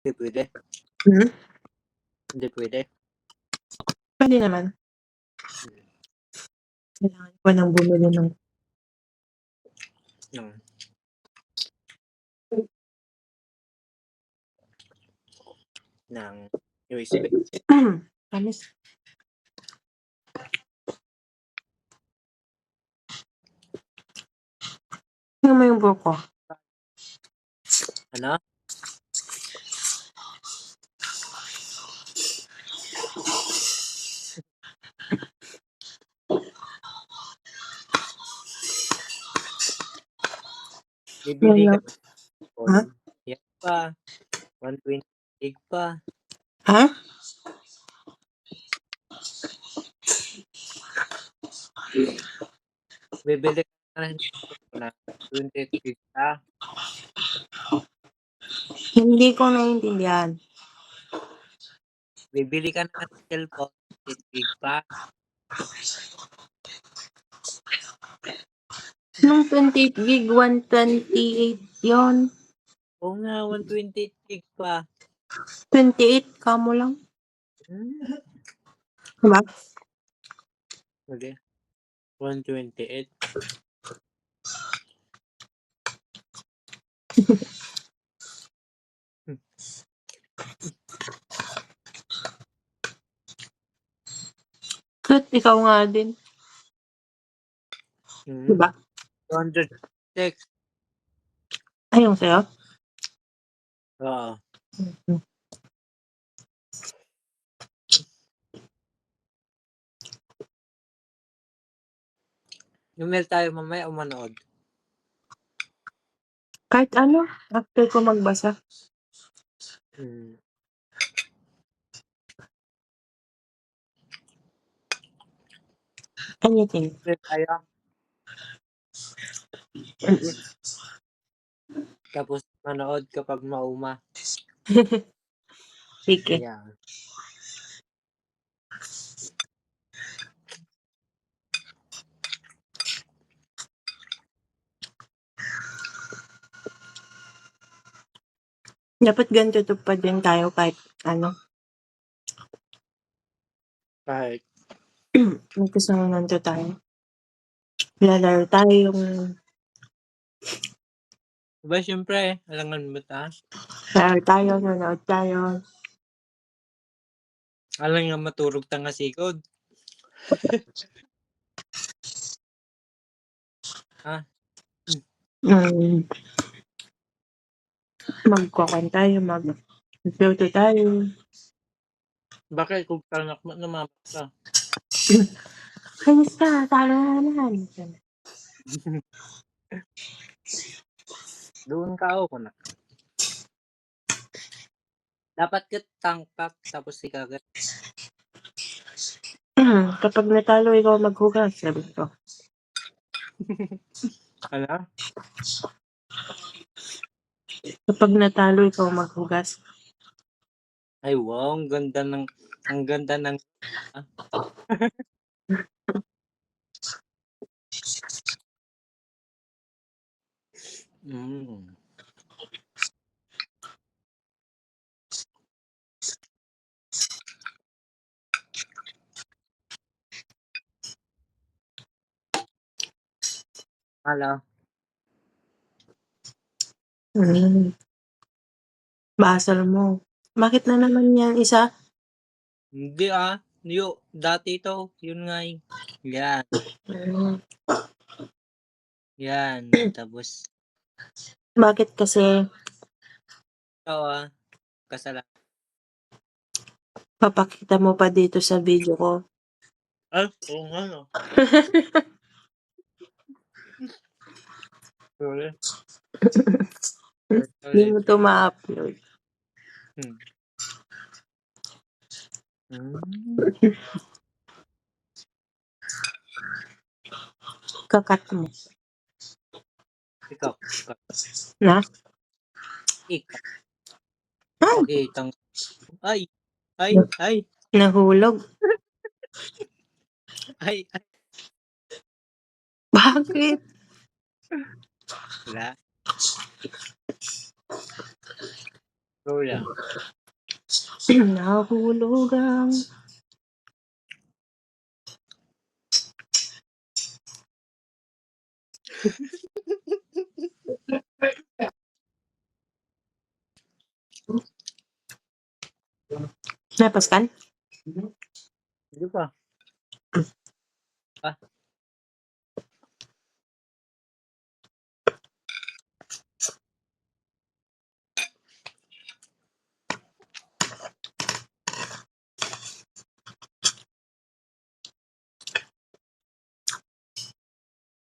Hindi pwede. Hmm? Hindi pwede. Pwede naman. Kailangan ko nang bumili ng Ng ng USB. Tamis. Tingnan mo yung buhok ko. Ano? Bibili Yan ka lang. Ha? yan pa. 120 gig pa. Ha? Bibili ka na 28 gig pa. Hindi ko naiintindihan. Bibili ka na ng cellphone 8 gig pa. Nung 28 gig, 128 yon. Oo nga, 128 gig pa. 28, kamo lang. Diba? Okay. 128. Kat, ikaw nga din. Diba? 206. Ay, yung sa'yo? Oo. Email tayo mamaya o manood? Kahit ano, after ko magbasa. Anything. Email tayo. Tapos manood kapag mauma. Sige. Ayan. Dapat ganito pa din tayo kahit ano. Kahit. Magkasama nanto tayo. Lalaro tayo yung... Diba syempre, alangan mo ta? Lalaro tayo, nanood tayo. Alang nga maturog ta nga sikod. Ha? Magkukwan tayo, mag-luto tayo. Bakit kung tanak mo naman ka? Kainis ka, talo na naman. Doon ka ako na. Dapat ka tangpak tapos ikagat. Kapag natalo, ikaw maghugas, sabi ko. Ano? Kapag natalo, ikaw maghugas. Ay wow, ang ganda ng Hello. Basal mo. Bakit na naman yan isa? Hindi dati to, yun nga eh. Yan. Yan, tapos Bakit kasi kasalanan. papakita mo pa dito sa video ko? Oo nga no. Sorry. Hindi mo to ma-upload. Kakat mo. Ikaw. Na? Ikaw. Ay! Pakitang. Ay! Nahulog. Ay! Bakit? Wala. Go lang. Nahulog ang napaskan? Hindi pa. Ah,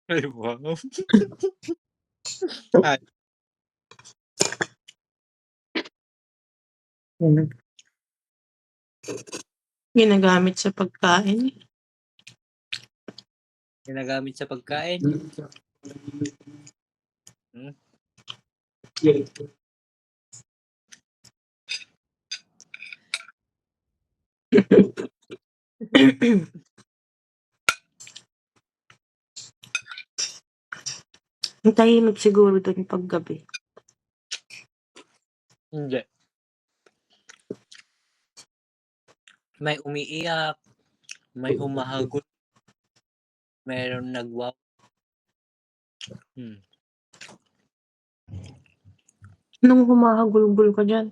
ay, wow. Ay, Ginagamit sa pagkain. ginagamit sa pagkain. Hmm? Ang tahimik siguro dun pag gabi. Hindi. May umiiyak, may humahagod, mayroong nagwaw. Hmm. Anong humahagulgul ka dyan?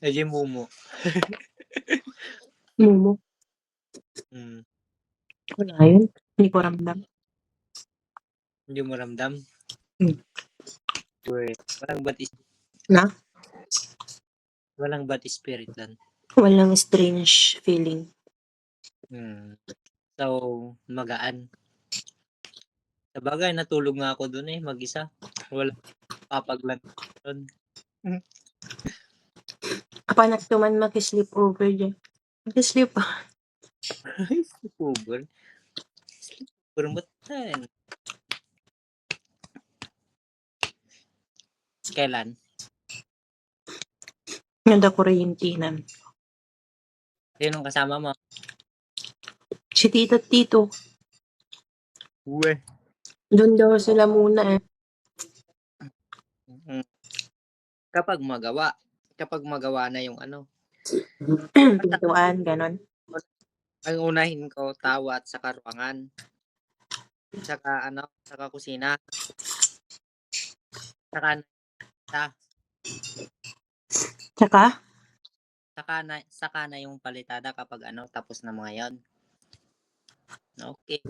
Eh, di mumu. Mumu. Hmm. Wala yun. Hindi ko ramdam. Hindi mo ramdam? Hmm. Wait. Na? Walang bad spirit lang. Walang strange feeling. Hmm. So, magaan. Sabagay, natulog nga ako dun eh, mag-isa. Wala papaglan dun. Kapanak naman makisleep over dyan. Makisleep pa. Sleepover. Sleepover mo tayo. Kailan? Nanda kuryentinan. Sinong kasama mo? Si tita at tito. Uwe. Doon daw sila muna eh. Mm. Kapag magawa na yung ano, Pintuan, ganon. ang unahin ko, tawa at saka ruangan. Saka ano, saka kusina. Saka na, Tsaka, saka na yung palitada kapag ano, tapos na mga yon. Okay.